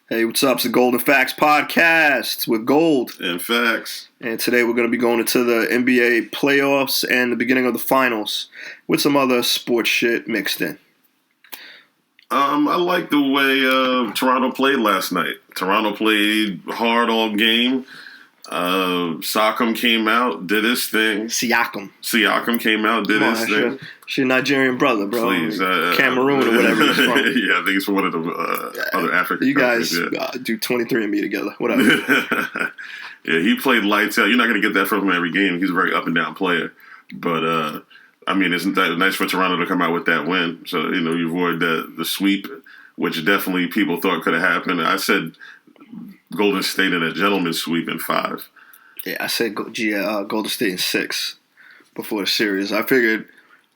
Hey, what's up? It's the Golden Fax Podcast with Gold. And Fax. And today we're going to be going into the NBA playoffs and the beginning of the finals with some other sports shit mixed in. I like the way Toronto played last night. Toronto played hard all game. Siakam came out, did his thing. Siakam came out, did his thing. She's your Nigerian brother, bro. Please, Cameroon or whatever he's from. Yeah, I think it's from one of the other African countries. You guys do 23andMe together, whatever. Yeah, he played lights out. You're not going to get that from him every game. He's a very up and down player. But, I mean, it's nice for Toronto to come out with that win. So, you avoid the sweep, which definitely people thought could have happened. I said Golden State in a gentleman's sweep in 5. Yeah, I said Golden State in 6 before the series. I figured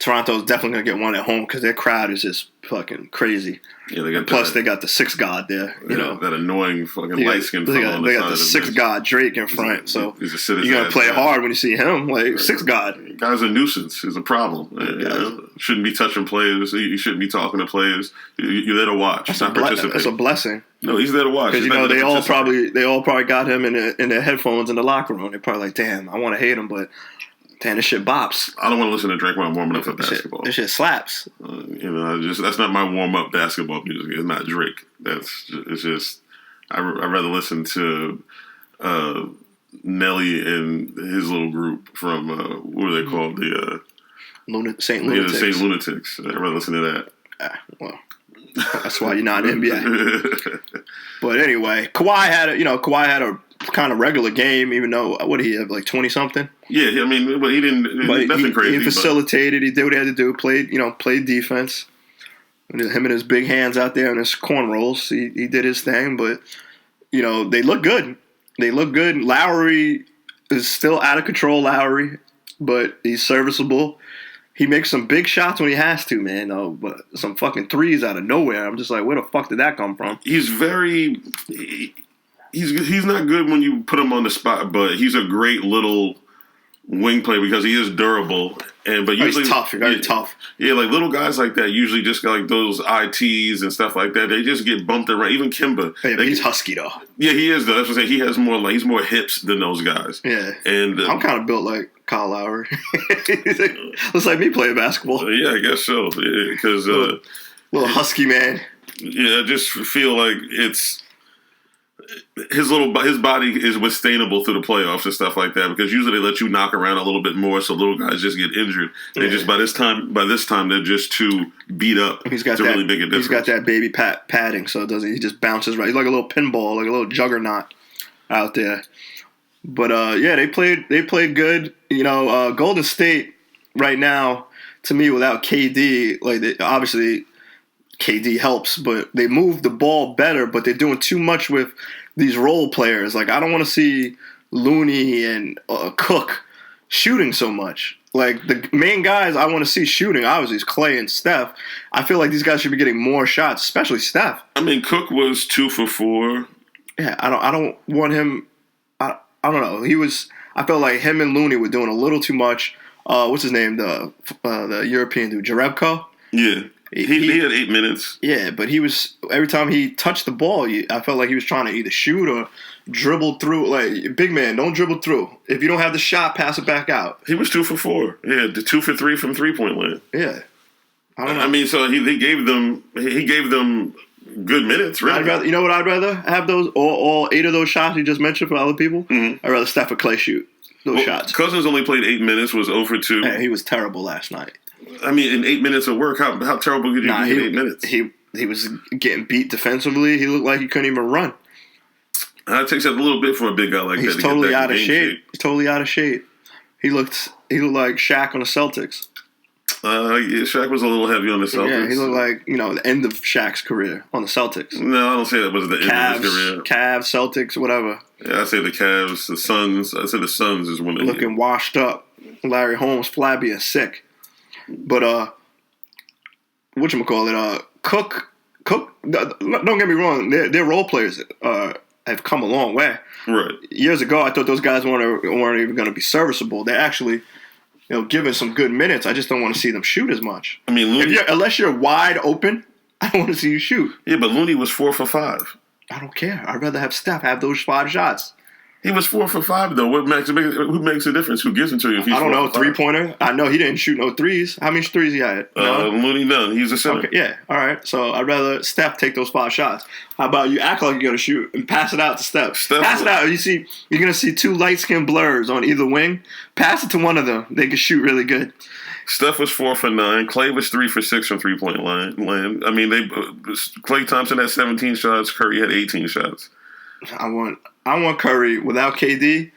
Toronto's definitely going to get one at home because their crowd is just fucking crazy. Yeah, they got the 6th god there. That annoying fucking light-skinned fellow. They got the 6th god Drake in front, so you got to play hard when you see him. Like, 6th god. The guy's a nuisance. He's a problem. Shouldn't be touching players. You shouldn't be talking to players. You're there to watch, not participate. That's a blessing. No, he's there to watch. Because they all probably got him in their headphones in the locker room. They're probably like, damn, I want to hate him, but damn, this shit bops. I don't want to listen to Drake when I'm warming up for basketball. This shit slaps. That's not my warm up basketball music. It's not Drake. It's just I'd rather listen to Nelly and his little group from what are they called? The Saint Lunatics. Yeah, the Saint Lunatics. I'd rather listen to that. Well, that's why you're not in NBA. But anyway, Kawhi had a kind of regular game, even though what did he have, like 20 something? Yeah, I mean, but he didn't. Nothing crazy. He facilitated. He did what he had to do. Played defense. Him and his big hands out there and his cornrows. He did his thing, but they look good. They look good. Lowry is still out of control. Lowry, but he's serviceable. He makes some big shots when he has to, man. But some fucking threes out of nowhere. I'm just like, where the fuck did that come from? He's not good when you put him on the spot, but he's a great little wing player because he is durable. But usually he's tough. Very tough. Yeah, like little guys like that usually just got like those ITs and stuff like that. They just get bumped around. Even Kimba. Yeah, but he's husky though. Yeah, he is though. That's what I'm saying. He has he's more hips than those guys. Yeah, and I'm kind of built like Kyle Lowry. Looks like me playing basketball. Yeah, I guess so. Because little husky man. Yeah, I just feel like it's. His body is withstandable through the playoffs and stuff like that because usually they let you knock around a little bit more, so little guys just get injured. They just by this time they're just too beat up. Really make a difference. He's got that baby padding, so it doesn't. He just bounces right. He's like a little pinball, like a little juggernaut out there. But they played good. Golden State right now to me without KD, obviously KD helps, but they move the ball better. But they're doing too much with these role players. Like, I don't want to see Looney and Cook shooting so much. Like, the main guys I want to see shooting, obviously, is Clay and Steph. I feel like these guys should be getting more shots, especially Steph. I mean, Cook was 2 for 4. Yeah, I don't want him. I don't know. I felt like him and Looney were doing a little too much. What's his name? The European dude, Jerebko? Yeah. He had 8 minutes. Yeah, but every time he touched the ball, I felt like he was trying to either shoot or dribble through. Like, big man, don't dribble through. If you don't have the shot, pass it back out. He was 2 for 4. Yeah, 2 for 3 from 3-point land. Yeah. I don't know. I mean, so he gave them good minutes, really. You know what I'd rather have those all 8 of those shots you just mentioned for other people? Mm-hmm. I'd rather Steph or Clay shoot those shots. Cousins only played 8 minutes, was 0 for 2. Hey, he was terrible last night. I mean, in 8 minutes of work, how terrible could you be in 8 minutes? He was getting beat defensively. He looked like he couldn't even run. It takes a little bit for a big guy like that. He's totally out of shape. He's totally out of shape. He looked like Shaq on the Celtics. Yeah, Shaq was a little heavy on the Celtics. Yeah, he looked like the end of Shaq's career on the Celtics. No, I don't say that was the end of his career. Cavs, Celtics, whatever. Yeah, I say the Cavs, the Suns. I say the Suns is one of looking washed up. Larry Holmes, flabby and sick. But whatchamacallit, Cook. Don't get me wrong, their role players have come a long way. Right. Years ago, I thought those guys weren't even going to be serviceable. They're actually, given some good minutes. I just don't want to see them shoot as much. I mean, Looney, unless you're wide open, I don't want to see you shoot. Yeah, but Looney was 4 for 5. I don't care. I'd rather have Steph have those 5 shots. He was 4 for 5 though. Who makes a difference? Who gives them to you? If he's I don't know. 3-pointer. I know he didn't shoot no threes. How many threes he had? No? Looney none. He's a center. Okay, yeah. All right. So I'd rather Steph take those 5 shots. How about you act like you're gonna shoot and pass it out to Steph? Pass it out. You're gonna see 2 light skinned blurs on either wing. Pass it to one of them. They can shoot really good. Steph was 4 for 9. Klay was 3 for 6 from 3-point line. I mean, Klay Thompson had 17 shots. Curry had 18 shots. I want Curry without KD.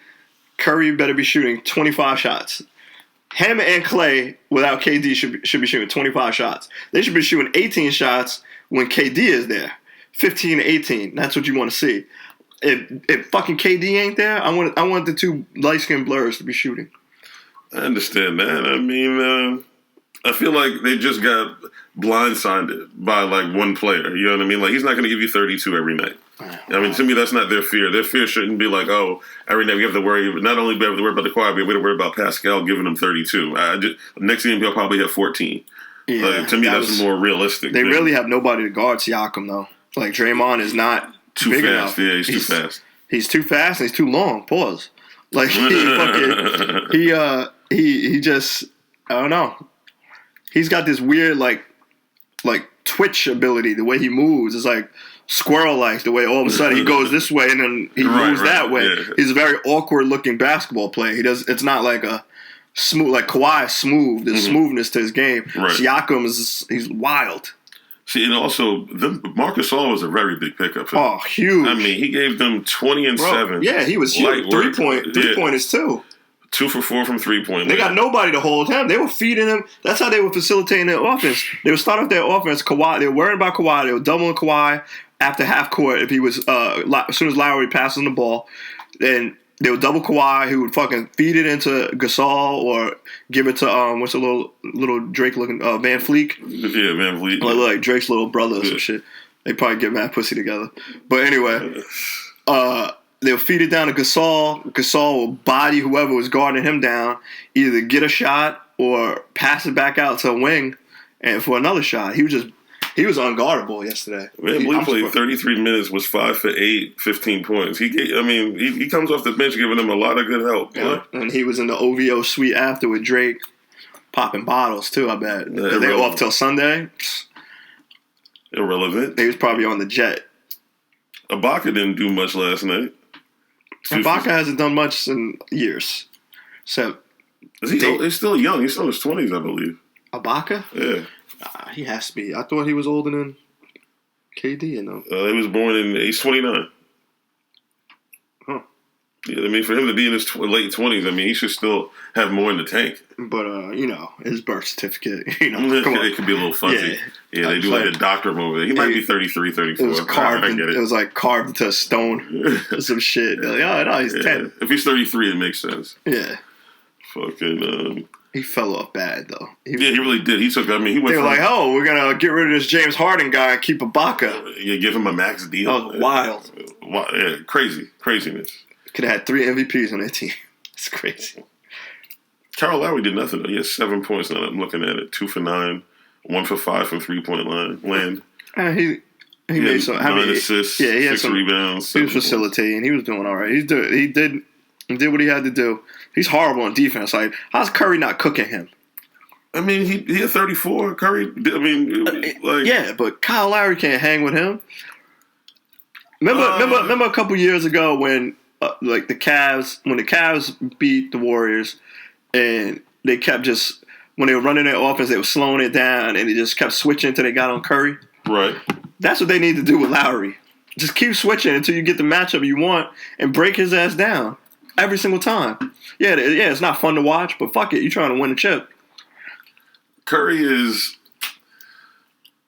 Curry better be shooting 25 shots. Him and Klay without KD should be shooting 25 shots. They should be shooting 18 shots when KD is there. 15 to 18. That's what you want to see. If fucking KD ain't there, I want the 2 light skinned blurs to be shooting. I understand that. I mean, I feel like they just got blindsided by like one player. You know what I mean? Like he's not going to give you 32 every night. I mean, to me, that's not their fear. Their fear shouldn't be like, oh, every night we have to worry. Not only do we have to worry about the Kawhi, we have to worry about Pascal giving them 32. Next game, he'll probably have 14. Yeah, to me, that's more realistic. They really have nobody to guard Siakam, though. Like, Draymond is not too big fast. enough. Yeah, he's too fast. He's too fast and he's too long. Pause. Like, he just, I don't know. He's got this weird, like twitch ability. The way he moves is like squirrel-like. The way all of a sudden he goes this way and then he moves that way. Yeah. He's a very awkward-looking basketball player. It's not like a smooth, like Kawhi is smooth. There's smoothness to his game. Right. Siakam he's wild. See, and also, Marcus All was a very big pickup for them. Oh, huge. I mean, he gave them 20 and 7. Yeah, he was huge. Three-pointers, too. 2 for 4 from 3-point. They got nobody to hold him. They were feeding him. That's how they were facilitating their offense. They would start off their offense. Kawhi. They were worried about Kawhi. They were doubling Kawhi after half court if he was as soon as Lowry passes the ball. Then they would double Kawhi. He would fucking feed it into Gasol or give it to what's a little Drake looking Van Fleet. Yeah, Van Fleet. Like Drake's little brother or some shit. They probably get mad pussy together. But anyway, they'll feed it down to Gasol. Gasol will body whoever was guarding him down, either get a shot or pass it back out to a wing and for another shot. He was unguardable yesterday. Man, he played 33 minutes, was 5 for 8, 15 points. He comes off the bench giving them a lot of good help. Yeah. And he was in the OVO suite after with Drake, popping bottles too, I bet. Yeah, they were off till Sunday. Irrelevant. He was probably on the jet. Ibaka didn't do much last night. Ibaka hasn't done much in years. So he's still young. He's still in his 20s, I believe. Ibaka? Yeah. He has to be. I thought he was older than KD, you know. He was born he's 29. Huh. Yeah, I mean, for him to be in his late 20s, I mean, he should still have more in the tank. But, his birth certificate, come on. It could be a little fuzzy. Yeah, they do like a doctor over. He might be 33, 34. It was carved. It was like carved into a stone or some shit. Like, oh, no, he's 10. If he's 33, it makes sense. Yeah. Fucking, he fell off bad, though. He really did. He went they were like, oh, we're going to get rid of this James Harden guy and keep Ibaka. Yeah, give him a max deal. Oh, wild. Yeah, craziness. Could have had 3 MVPs on that team. It's crazy. Kyle Lowry did nothing, though. He has 7 points now. I'm looking at it. 2 for 9, 1 for 5 from 3-point land. He made some 9 assists, he had 6 rebounds. He was facilitating. Points. He was doing all right. He did what he had to do. He's horrible on defense. Like, how's Curry not cooking him? I mean, he had 34. Curry, yeah, but Kyle Lowry can't hang with him. Remember a couple years ago when the Cavs beat the Warriors and they kept when they were running their offense, they were slowing it down and they just kept switching until they got on Curry. Right. That's what they need to do with Lowry. Just keep switching until you get the matchup you want and break his ass down every single time. Yeah, it's not fun to watch, but fuck it, you're trying to win a chip. Curry is.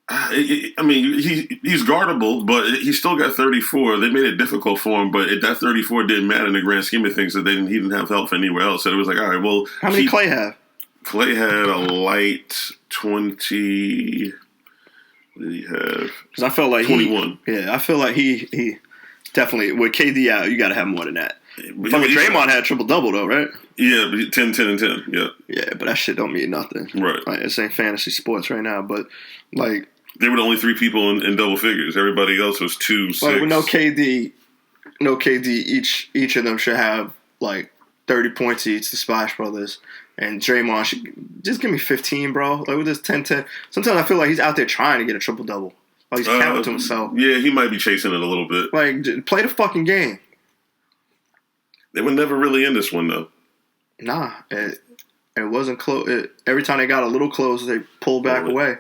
I mean, he's guardable, but he still got 34. They made it difficult for him, but that 34 didn't matter in the grand scheme of things. That he didn't have help from anywhere else. So it was like, all right, well, how many Klay have? Klay had a light 20. What did he have? Because I felt like 21. I feel like he definitely with KD out, you got to have more than that. Fucking Draymond had triple double though, right? Yeah, 10, 10, and 10. Yeah. Yeah, but that shit don't mean nothing. Right. Like, this ain't fantasy sports right now, but like They were the only 3 people in double figures. Everybody else was 2, 6. Like with no KD, each of them should have like 30 points each. The Splash Brothers and Draymond should just give me 15, bro. Like with this 10-10. Sometimes I feel like he's out there trying to get a triple double. Like he's counting to himself. Yeah, he might be chasing it a little bit. Like play the fucking game. They were never really in this one though. Nah, it wasn't close. Every time they got a little close, they pulled back away.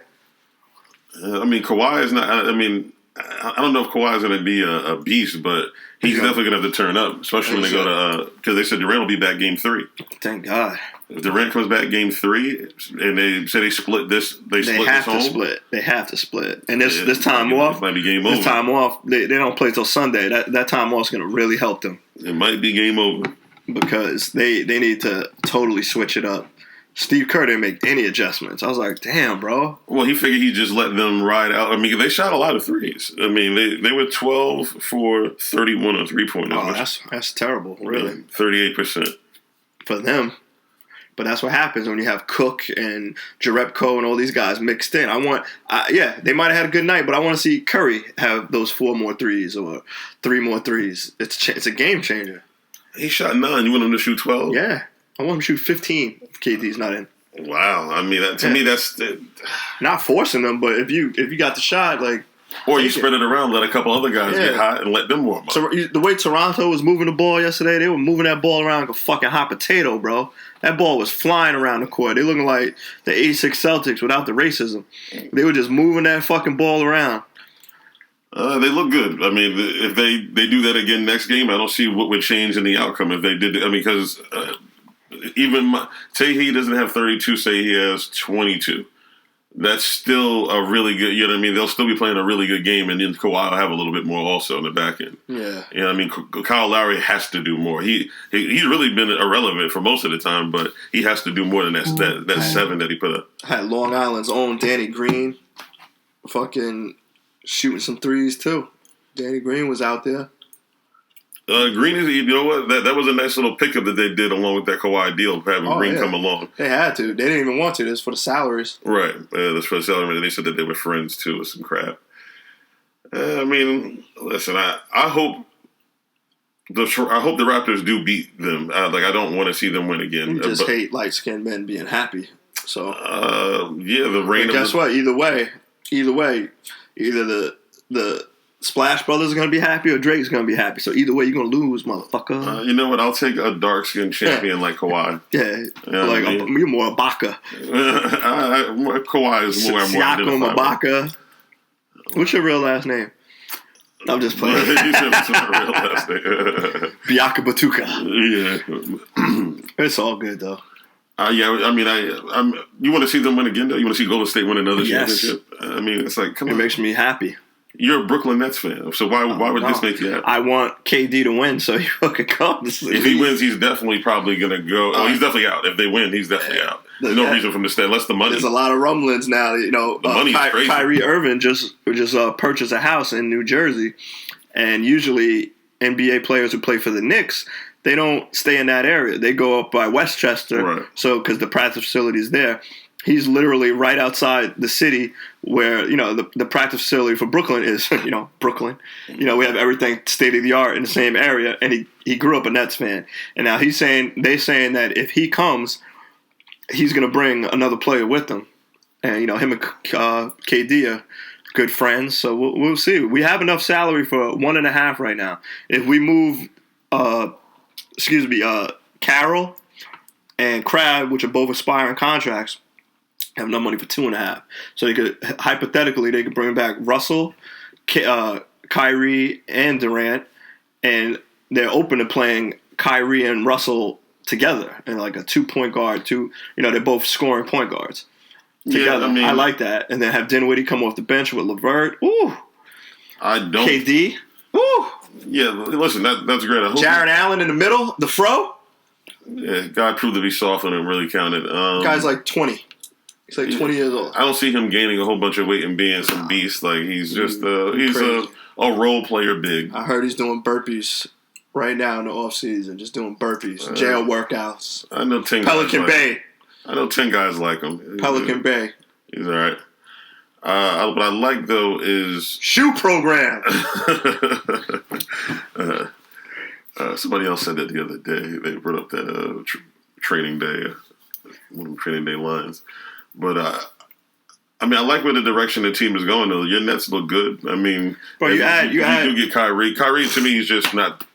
I mean, Kawhi is not. I mean, I don't know if Kawhi is going to be a beast, but he's definitely going to have to turn up, especially when they go to because they said Durant will be back game 3. Thank God. If Durant comes back game 3, and they say they split this, they have this home. To split. They have to split. And this time off, might be game over. This time off, they don't play till Sunday. That time off is going to really help them. It might be game over because they need to totally switch it up. Steve Kerr didn't make any adjustments. I was like, damn, bro. Well, he figured he'd just let them ride out. I mean, they shot a lot of threes. I mean, they were 12 for 31 on 3-pointers. Oh, that's terrible, really. 38%. For them. But that's what happens when you have Cook and Jerebko and all these guys mixed in. They might have had a good night, but I want to see Curry have those 4 more threes or 3 more threes. It's a game changer. He shot 9. You want him to shoot 12? Yeah. I want him to shoot 15 if KD's not in. Wow. I mean, to me, that's... Not forcing them, but if you got the shot, like... Or you spread it around, let a couple other guys get hot, and let them warm up. So the way Toronto was moving the ball yesterday, they were moving that ball around like a fucking hot potato, bro. That ball was flying around the court. They looking like the 86 Celtics without the racism. They were just moving that fucking ball around. They look good. I mean, if they do that again next game, I don't see what would change in the outcome if they did. I mean, because... say he doesn't have 32, say he has 22. That's still a really good, you know what I mean? They'll still be playing a really good game, and then Kawhi will have a little bit more also on the back end. Yeah. You know what I mean? Kyle Lowry has to do more. He's really been irrelevant for most of the time, but he has to do more than that 7 that he put up. Had Long Island's own Danny Green fucking shooting some threes, too. Danny Green was out there. Green is, you know what? That was a nice little pickup that they did along with that Kawhi deal, having Green come along. They had to. They didn't even want to. This for the salaries. Right. That's for the salary. They said that they were friends, too, with some crap. I mean, listen, I hope the Raptors do beat them. I don't want to see them win again. You just hate light-skinned men being happy. So, the rain. But guess what? Either way, either the Splash Brothers are going to be happy or Drake's going to be happy. So either way, you're going to lose, motherfucker. You know what? I'll take a dark-skinned champion like Kawhi. Yeah. You know you're more Ibaka. Kawhi is more Siakam, Ibaka. What's your real last name? I'm just playing. He said what's my real last name. Biaka Batuka. Yeah. It's all good, though. I mean, you want to see them win again, though? You want to see Golden State win another championship? I mean, it's like, come on. It makes me happy. You're a Brooklyn Nets fan, so why would this make you happy? I want KD to win, so he fucking comes. If he wins, he's definitely probably going to go. He's definitely out. If they win, he's definitely out. There's no reason for him to stay unless the money. There's a lot of rumblings now. You know, the money's crazy. Kyrie Irving just purchased a house in New Jersey, and usually NBA players who play for the Knicks, they don't stay in that area. They go up by Westchester, right. So because the practice facility is there. He's literally right outside the city where, you know, the practice facility for Brooklyn is, you know, Brooklyn. You know, we have everything state-of-the-art in the same area, and he grew up a Nets fan. And now they're saying that if he comes, he's going to bring another player with him. And, you know, him and KD are good friends, so we'll see. We have enough salary for 1.5 right now. If we move, Carroll and Crab, which are both expiring contracts, have no money for 2.5. So hypothetically they could bring back Russell, Kyrie, and Durant, and they're open to playing Kyrie and Russell together in like a 2-point guard. They're both scoring point guards together. Yeah, I like that. And then have Dinwiddie come off the bench with LeVert. Ooh, I don't. KD. Ooh. Yeah, listen, that's great. Jaron Allen in the middle, the fro. Yeah, guy proved to be soft and it really counted. Guy's like 20. He's like 20 years old. I don't see him gaining a whole bunch of weight and being some beast. Like he's just he's a role player big. I heard he's doing burpees right now in the off season, just doing burpees, jail workouts. I know 10 Pelican guys Bay. I know 10 guys like him. Pelican Bay. He's all right. What I like though is shoe program. Somebody else said that the other day. They brought up that training day, one of the training day lines. But I mean, I like where the direction the team is going. Though your Nets look good. I mean, but you do get Kyrie. Kyrie to me is just not.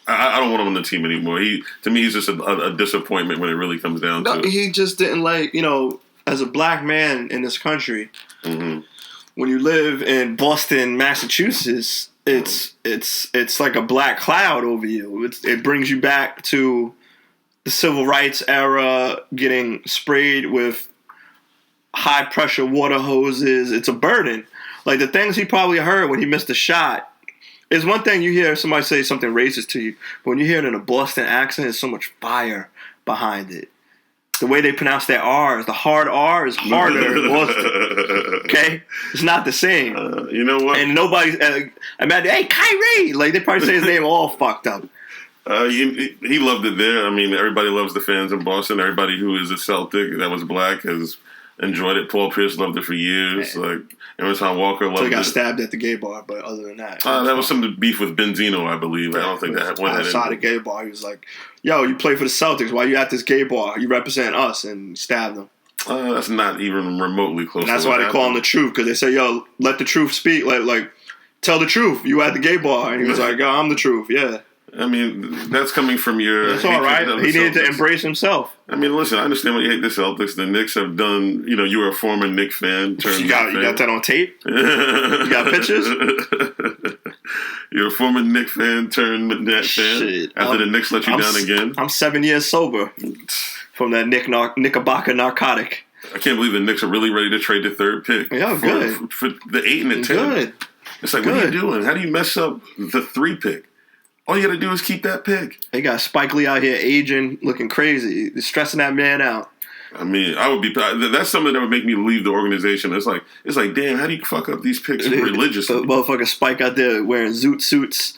I don't want him on the team anymore. To me, he's just a disappointment when it really comes down to it. He just didn't as a black man in this country, when you live in Boston, Massachusetts, it's like a black cloud over you. It brings you back to the civil rights era, getting sprayed with high pressure water hoses. It's a burden. Like the things he probably heard when he missed a shot. It's one thing you hear somebody say something racist to you, but when you hear it in a Boston accent, there's so much fire behind it. The way they pronounce their R's, the hard R is harder in Boston. Okay? It's not the same. You know what? And nobody's, hey, Kyrie! Like, they probably say his name all fucked up. He loved it there. I mean, everybody loves the fans in Boston. Everybody who is a Celtic that was black has enjoyed it. Paul Pierce loved it for years. Man. Like, Emerson Walker loved it. So he got stabbed at the gay bar, but other than that. That was some beef with Benzino, I believe. I don't think that went outside the gay bar. He was like, yo, you play for the Celtics. Why you at this gay bar? You represent us. And stabbed him. That's not even remotely close. And that's why they call him the truth, because they say, yo, let the truth speak. Like, tell the truth. You at the gay bar. And he was like, yo, I'm the truth. Yeah. I mean, that's coming from your... That's all right. He needed to embrace himself. I mean, listen, I understand why you hate the Celtics. The Knicks have done... You know, you were a former Knicks fan. You got that on tape? You got pictures? You're a former Knicks fan turned Nets fan. Shit. After the Knicks let you down again. I'm 7 years sober from that Knickerbocker narcotic. I can't believe the Knicks are really ready to trade the third pick. Yeah, good. For the 8 and the 10. Good. It's like, what are you doing? How do you mess up the 3 pick? All you got to do is keep that pick. They got Spike Lee out here aging, looking crazy. They're stressing that man out. I mean, I would be. That's something that would make me leave the organization. It's like, damn, how do you fuck up these picks religiously? Motherfucking Spike out there wearing zoot suits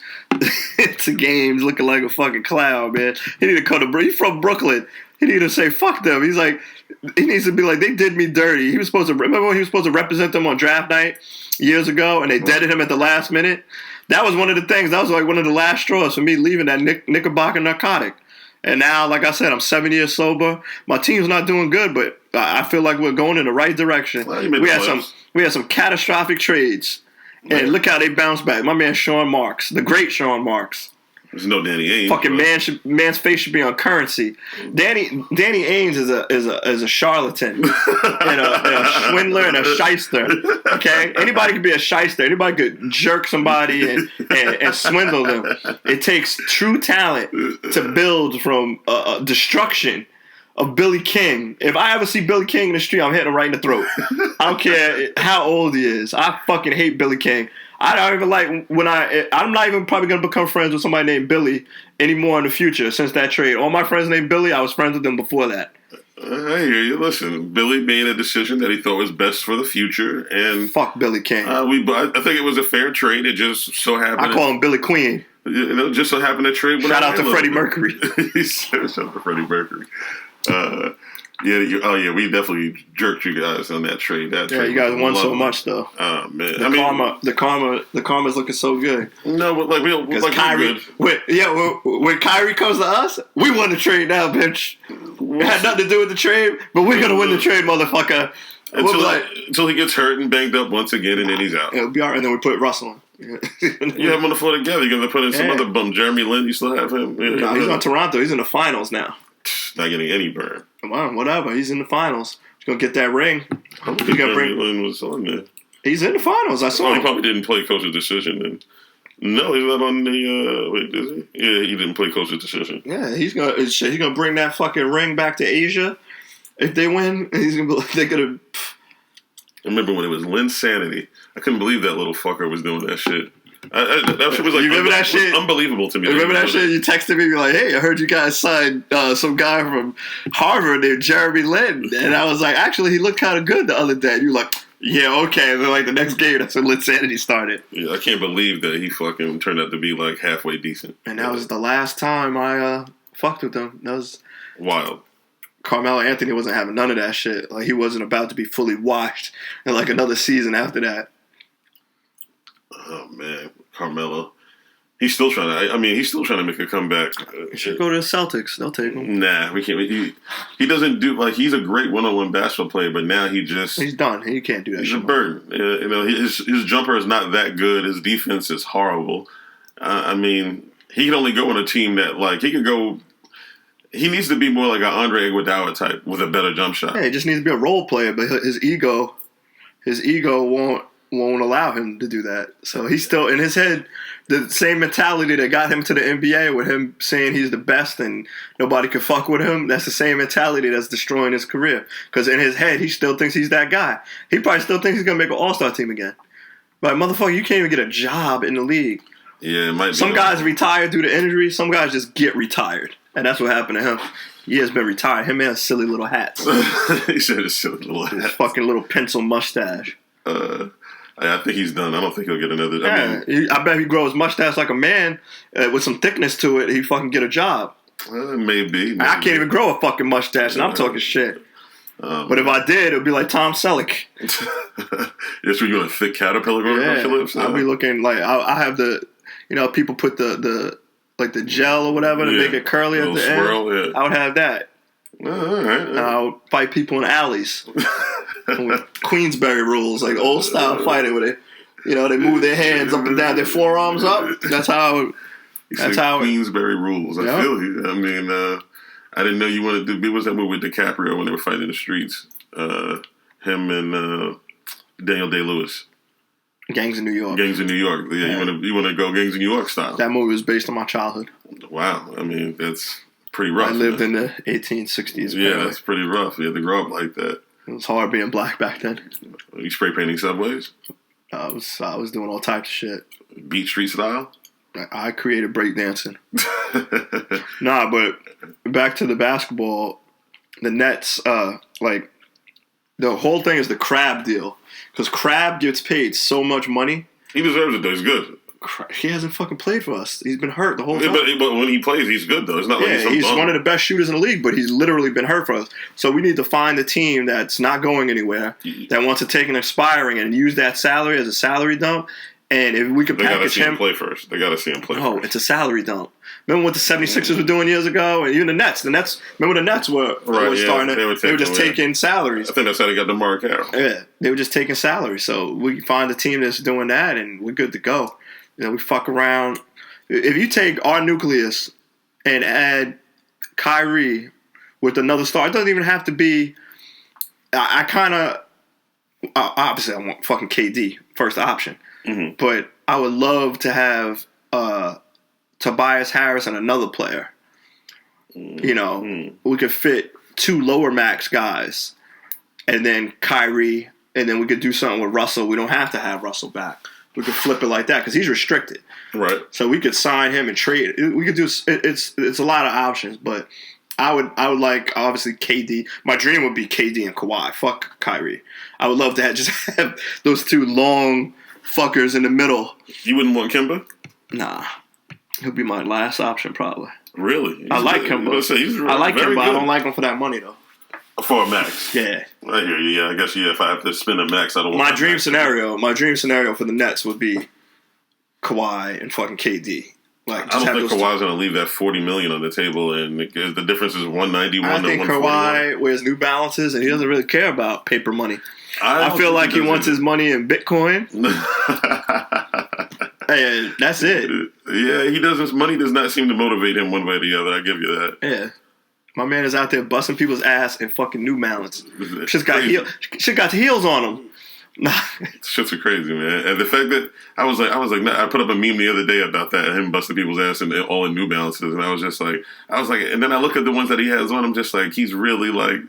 to games, looking like a fucking clown, man. He need to come to. He's from Brooklyn. He need to say fuck them. He's like, he needs to be like, they did me dirty. He was supposed to remember when he was supposed to represent them on draft night years ago, and they deaded him at the last minute. That was one of the things. That was like one of the last straws for me leaving that Knickerbocker narcotic. And now, like I said, I'm 7 years sober. My team's not doing good, but I feel like we're going in the right direction. Well, we had some catastrophic trades, and look how they bounced back. My man Sean Marks, the great Sean Marks. There's no Danny Ainge. Fucking man's face should be on currency. Danny Ainge is a charlatan and a swindler and a shyster. Okay, anybody could be a shyster. Anybody could jerk somebody and swindle them. It takes true talent to build from destruction of Billy King. If I ever see Billy King in the street, I'm hitting him right in the throat. I don't care how old he is. I fucking hate Billy King. I don't even like I'm not even probably going to become friends with somebody named Billy anymore in the future since that trade. All my friends named Billy, I was friends with them before that. I hear you. Listen, Billy made a decision that he thought was best for the future, and fuck Billy King. I think it was a fair trade. It just so happened. I call him Billy Queen. You know, just so happened to trade. Shout out to Freddie Mercury. Shout out to Freddie Mercury. We definitely jerked you guys on that trade. You guys won so much though. Oh man, the karma's looking so good. No, but Kyrie, when Kyrie comes to us, we won the trade now, bitch. It had nothing to do with the trade, but we're gonna win the trade, motherfucker. Until he gets hurt and banged up once again, and then he's out. It'll be all right, and then we put Russell on. You have him on the floor together. You're gonna put in some other bum, Jeremy Lin. You still have him? No, he's on Toronto. He's in the finals now. Not getting any burn. Well, whatever. He's in the finals. He's gonna get that ring. Lin was on there. He's in the finals. I saw him. He probably didn't play coach's decision. Then. No, he's not on the. Wait, is he? Yeah, he didn't play coach's decision. Yeah, he's gonna bring that fucking ring back to Asia. If they win, they're gonna. I remember when it was Linsanity. I couldn't believe that little fucker was doing that shit. That shit was like, you remember that shit? Unbelievable to me. Remember that shit? You texted me, you're like, hey, I heard you guys signed some guy from Harvard named Jeremy Lin. And I was like, actually, he looked kind of good the other day. And you were like, yeah, okay. And then like the next game, that's when Linsanity started. Yeah, I can't believe that he fucking turned out to be like halfway decent. And that was the last time I fucked with him. That was wild. Carmelo Anthony wasn't having none of that shit. Like, he wasn't about to be fully washed in like another season after that. Oh man, Carmelo. He's still trying to. I mean, he's still trying to make a comeback. He should go to the Celtics. They'll take him. Nah, we can't. He doesn't do like he's a great one-on-one basketball player, but now he's done. He can't do that. He's shit a burden. You know, his jumper is not that good. His defense is horrible. I mean, he can only go on a team that like he could go. He needs to be more like an Andre Iguodala type with a better jump shot. Yeah, he just needs to be a role player, but his ego won't allow him to do that. So he's still in his head. The same mentality that got him to the NBA with him saying he's the best and nobody can fuck with him, that's the same mentality that's destroying his career. Because in his head, he still thinks he's that guy. He probably still thinks he's going to make an all-star team again. But motherfucker, you can't even get a job in the league. Yeah, it might be. Some guys retire due to injury. Some guys just get retired. And that's what happened to him. He has been retired. Him and his silly little hats. He said his silly little hats. His fucking little pencil mustache. I think he's done. I don't think he'll get another. Yeah, I bet if he grows his mustache like a man with some thickness to it, he fucking get a job. Maybe. I can't even grow a fucking mustache, and I'm talking shit. But if I did, it would be like Tom Selleck. Yes, you want a thick caterpillar going across your lips? I'll be looking like I have the, people put the gel or whatever to make it curly at the swirl, end. Yeah. I would have that. All right. I would fight people in alleys. With Queensberry rules, like old style fighting, where they move their hands up and down, their forearms up. That's how. Queensberry rules. I feel you. I mean, I didn't know you wanted to. What was that movie with DiCaprio when they were fighting in the streets? Him and Daniel Day-Lewis. Gangs in New York. Gangs in New York. Yeah, you want to go Gangs in New York style. That movie was based on my childhood. Wow, I mean that's pretty rough. I lived in the 1860s. Yeah, that's pretty rough. You had to grow up like that. It was hard being black back then. You spray painting subways? I was doing all types of shit. Beat Street style? I created breakdancing. Nah, but back to the basketball. The Nets, the whole thing is the Crab deal. Because Crab gets paid so much money. He deserves it, though. He's good. He hasn't fucking played for us. He's been hurt the whole time. But when he plays, he's good, though. It's not like he's one of the best shooters in the league, but he's literally been hurt for us. So we need to find a team that's not going anywhere, that wants to take an expiring and use that salary as a salary dump. And if we could package him... They got to see him play first. They got to see him play first. No, it's a salary dump. Remember what the 76ers were doing years ago? And even the Nets. Remember the Nets were starting... They were just taking salaries. I think that's how they got DeMar Carroll. Yeah, they were just taking salaries. So we find a team that's doing that, and we're good to go. We fuck around. If you take our nucleus and add Kyrie with another star, it doesn't even have to be. Obviously, I want fucking KD first option, but I would love to have Tobias Harris and another player. We could fit two lower max guys, and then Kyrie, and then we could do something with Russell. We don't have to have Russell back. We could flip it like that because he's restricted. Right. So we could sign him and trade. We could do. It's a lot of options, but I would like obviously KD. My dream would be KD and Kawhi. Fuck Kyrie. I would love to just have those two long fuckers in the middle. You wouldn't want Kemba? Nah, he'll be my last option probably. Really? I like Kemba. I like Kemba. I don't like him for that money though. For a max. Yeah. I hear you. Yeah, I guess if I have to spend a max, I don't want my dream scenario for the Nets would be Kawhi and fucking KD. I don't think Kawhi's going to leave that $40 million on the table, and the difference is 191 I think Kawhi wears New Balances, and he doesn't really care about paper money. I feel like he wants his money in Bitcoin. And that's it. Yeah, he does. His money does not seem to motivate him one way or the other. I give you that. Yeah. My man is out there busting people's ass in fucking New Balance. Shit got heels on him. Shit's crazy, man. And the fact that I was like, I put up a meme the other day about that, him busting people's ass and all in New Balances, and I was like, and then I look at the ones that he has on. I'm just like, he's really like,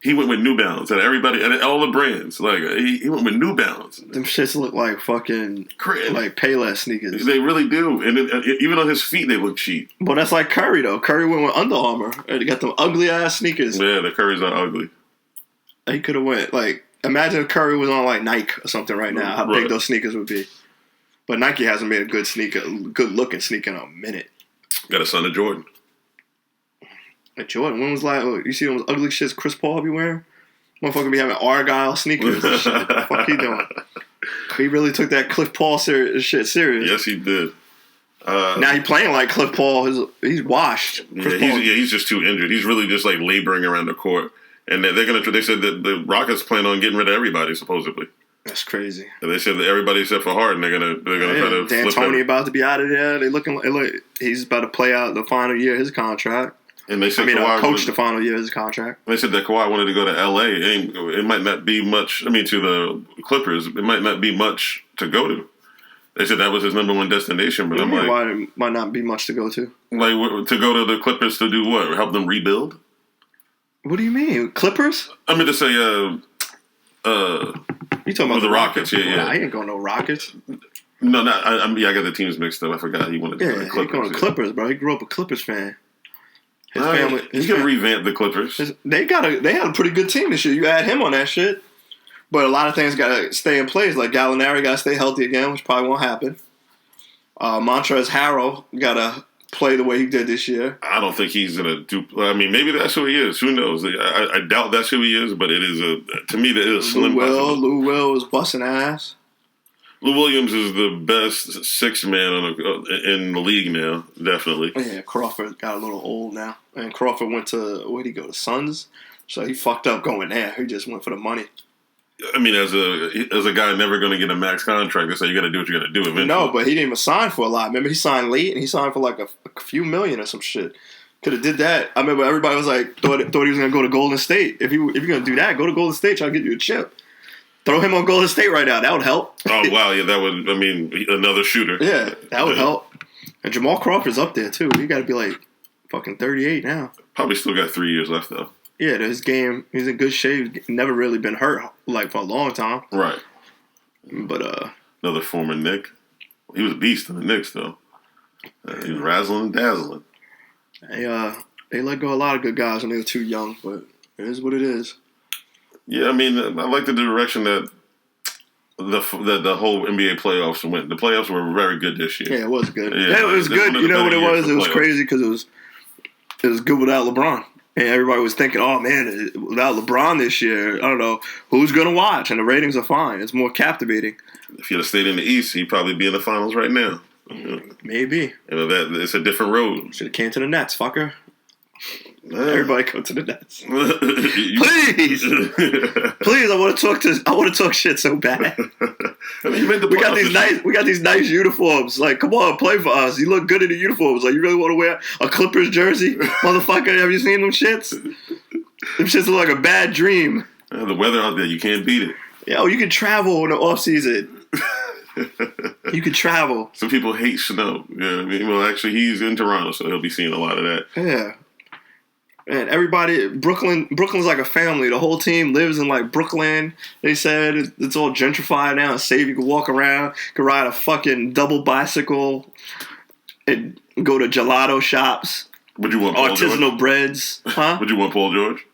he went with New Balance and everybody and all the brands. Like he went with New Balance. Them shits look like fucking like Payless sneakers. They really do. And even on his feet, they look cheap. But that's like Curry though. Curry went with Under Armour. They got them ugly ass sneakers. Yeah, the Curry's not ugly. He could have went like. Imagine if Curry was on like Nike or something right now. How big those sneakers would be. But Nike hasn't made a good looking sneaker in a minute. Got a son of Jordan. Like Jordan, when was like you see those ugly shits Chris Paul be wearing? Motherfucker be having Argyle sneakers and shit. What the fuck he doing? He really took that Cliff Paul shit serious. Yes, he did. Now he playing like Cliff Paul. He's washed. He's just too injured. He's really just like laboring around the court. And they're gonna. They said that the Rockets plan on getting rid of everybody supposedly. That's crazy. And they said that everybody except for Harden, they're gonna try to. D'Antoni about to be out of there. They looking like he's about to play out the final year of his contract. And they said coach the final year of his contract. They said that Kawhi wanted to go to L.A. It might not be much. I mean, to the Clippers, it might not be much to go to. They said that was his number one destination, but I'm like, why might not be much to go to? Like to go to the Clippers to do what? Help them rebuild? What do you mean, Clippers? I mean to say, you talking about the Rockets? Yeah. I ain't going no Rockets. No, I got the teams mixed up. I forgot he wanted to go to the Clippers. He going to Clippers, bro. He grew up a Clippers fan. His family. He's gonna revamp the Clippers. They had a pretty good team this year. You add him on that shit, but a lot of things gotta stay in place. Like Gallinari gotta stay healthy again, which probably won't happen. Montrezl Harrell gotta play the way he did this year. I don't think he's gonna do. I mean, maybe that's who he is. Who knows? I doubt that's who he is. But it is to me that is a slim. Lou Will is busting ass. Lou Williams is the best sixth man in the league now, definitely. Yeah, Crawford got a little old now. And Crawford went to, where'd he go, the Suns? So he fucked up going there. He just went for the money. I mean, as a guy never going to get a max contract, they say you got to do what you got to do eventually. No, but he didn't even sign for a lot. Remember, he signed late, and he signed for like a few million or some shit. Could have did that. I remember everybody was like, thought he was going to go to Golden State. If you're going to do that, go to Golden State, try to get you a chip. Throw him on Golden State right now. That would help. Oh, wow. Yeah, that would, I mean, another shooter. Yeah, that would help. And Jamal Crawford's up there, too. He got to be like fucking 38 now. Probably still got 3 years left, though. Yeah, his game, he's in good shape. He's never really been hurt, like, for a long time. Right. But, another former Knick. He was a beast in the Knicks, though. He was razzling and dazzling. They let go a lot of good guys when they were too young, but it is what it is. Yeah, I mean, I like the direction that the whole NBA playoffs went. The playoffs were very good this year. Yeah, it was good. Yeah, it was good. You know what it was? It was crazy because it was good without LeBron. And everybody was thinking, oh, man, without LeBron this year, I don't know, who's going to watch? And the ratings are fine. It's more captivating. If he'd have stayed in the East, he'd probably be in the finals right now. Maybe. You know, it's a different road. Should have came to the Nets, fucker. Everybody come to the Nets. Please, I want to talk shit so bad. I mean, we got these nice uniforms. Like, come on, play for us. You look good in the uniforms. Like, you really want to wear a Clippers jersey, motherfucker? Have you seen them shits? Them shits look like a bad dream. The weather out there, you can't beat it. Yo, you can travel in the off season. You can travel. Some people hate snow. You know what I mean? Well, actually, he's in Toronto, so he'll be seeing a lot of that. Yeah. And everybody, Brooklyn's like a family. The whole team lives in like Brooklyn. They said it's all gentrified now. It's safe. You can walk around, you can ride a fucking double bicycle, and go to gelato shops. Would you want Paul artisanal George? Breads? Huh? Would you want Paul George?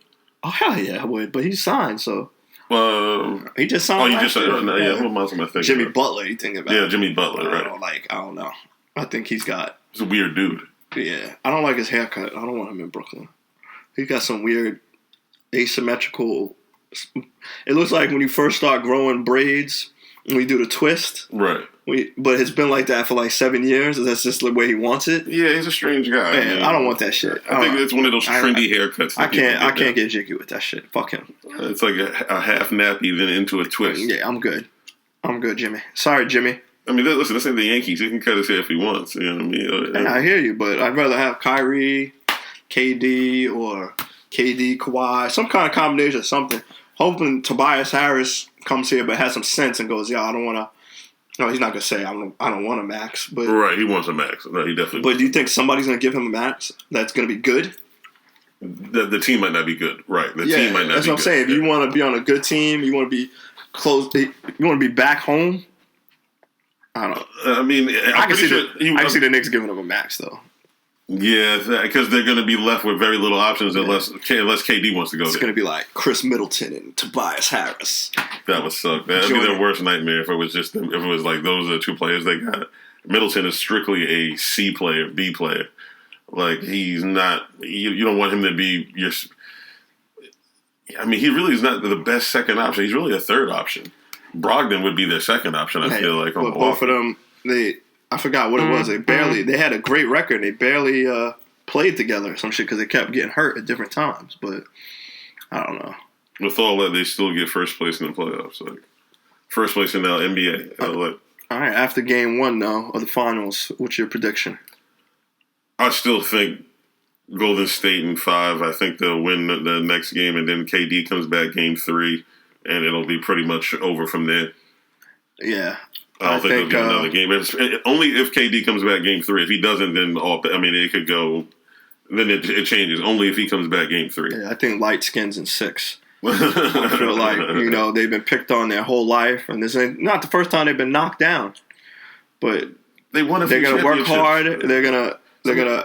Oh hell yeah, I would. But he's signed, so he just signed. Oh, you just said yeah. Who am I thinking? Jimmy Butler. You think about? Yeah, Jimmy Butler. Right. I don't know. I think he's got. He's a weird dude. Yeah, I don't like his haircut. I don't want him in Brooklyn. He's got some weird asymmetrical. It looks like when you first start growing braids, when you do the twist. Right. But it's been like that for like 7 years. That's just the way he wants it. Yeah, he's a strange guy. Man, I don't want that shit. I think it's one of those trendy haircuts. I can't get jiggy with that shit. Fuck him. It's like a half nappy then into a twist. Yeah, I'm good. Jimmy. Sorry, Jimmy. I mean, listen, this ain't the Yankees. He can cut his hair if he wants. You know what I mean? I hear you, but I'd rather have Kyrie, KD, or KD, Kawhi, some kind of combination of something. Hoping Tobias Harris comes here but has some sense and goes, I don't want to. No, he's not gonna say I don't want a max, but right, he wants a max. No, he definitely. But do you think somebody's gonna give him a max that's gonna be good? The team might not be good, right? The team might not. That's be what I'm saying. If you want to be on a good team, you want to be close. You want to be back home. I don't know. I mean, I can see the Knicks giving him a max though. Yeah, because they're going to be left with very little options unless KD wants to go there. It's going to be like Chris Middleton and Tobias Harris. That would suck. That would be their worst nightmare if it was just them. If it was like those are the two players they got. Middleton is strictly a C player, B player. Like, he's not. You don't want him to be your. I mean, he really is not the best second option. He's really a third option. Brogdon would be their second option, I feel like. But both of them, I forgot what it was. They had a great record. They barely played together or some shit because they kept getting hurt at different times. But I don't know. With all that, they still get first place in the playoffs. Like, first place in the NBA. All right, after game one, though, of the finals, what's your prediction? I still think Golden State in 5. I think they'll win the next game, and then KD comes back game 3, and it'll be pretty much over from there. Yeah. I don't think there'll be another game. Only if KD comes back game 3. If he doesn't, then it could go. Then it changes. Only if he comes back game 3. Yeah, I think light skins in 6. I feel like they've been picked on their whole life, and this ain't not the first time they've been knocked down. But they're gonna work hard. They're gonna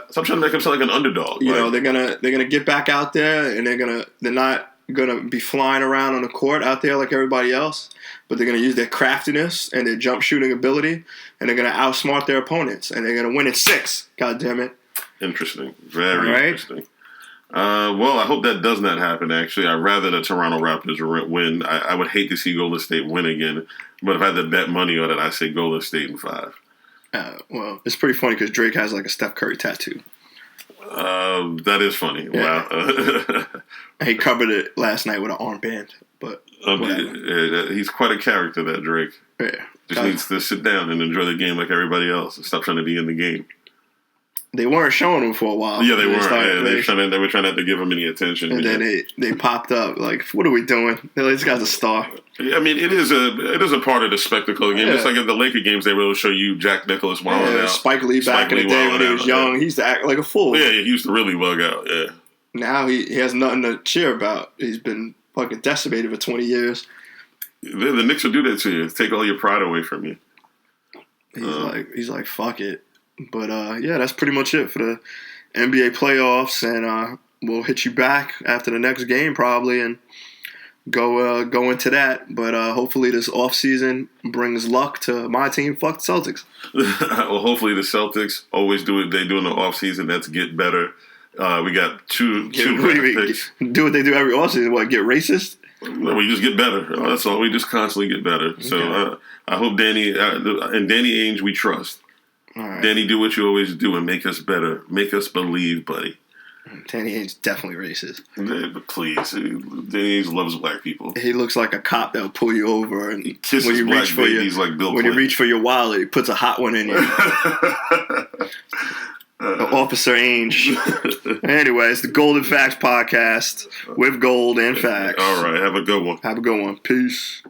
stop trying to make them sound like an underdog. They're gonna get back out there, and they're not gonna be flying around on the court out there like everybody else. But they're gonna use their craftiness and their jump shooting ability, and they're gonna outsmart their opponents, and they're gonna win in 6. God damn it! Interesting, very interesting. Well, I hope that does not happen, actually. I'd rather the Toronto Raptors win. I would hate to see Golden State win again. But if I had to bet money on it, I'd say Golden State in 5. Well, it's pretty funny because Drake has like a Steph Curry tattoo. That is funny. Yeah. Wow. He covered it last night with an armband. But he's quite a character, that Drake. Yeah. Just needs to sit down and enjoy the game like everybody else and stop trying to be in the game. They weren't showing him for a while. Yeah, they weren't. They were trying not to give him any attention. And then they popped up like, what are we doing? This guy's a star. I mean, it is a part of the spectacle of the game. Just like at the Laker games, they will show you Jack Nicklaus wilding out. Spike Lee back in the day when he was young, he used to act like a fool. Yeah, he used to really bug out. Yeah. Now he has nothing to cheer about. He's been fucking decimated for 20 years. The Knicks will do that to you. Take all your pride away from you. He's like, fuck it. But, that's pretty much it for the NBA playoffs. And we'll hit you back after the next game probably and go into that. But hopefully this offseason brings luck to my team. Fuck the Celtics. Well, hopefully the Celtics always do what they do in the offseason. That's get better. We got two picks. Do what they do every offseason. What, get racist? No, we just get better. That's all. We just constantly get better. So I hope Danny and Danny Ainge we trust. All right. Danny, do what you always do and make us better. Make us believe, buddy. Danny Ainge's definitely racist. Yeah, but please, Danny Ainge loves black people. He looks like a cop that'll pull you over and he kisses when you black reach babies like Bill Clinton. You reach for your wallet, he puts a hot one in you. Officer Ainge. Anyway, it's the Golden Fax Podcast with Gold and Facts. All right, have a good one. Have a good one. Peace.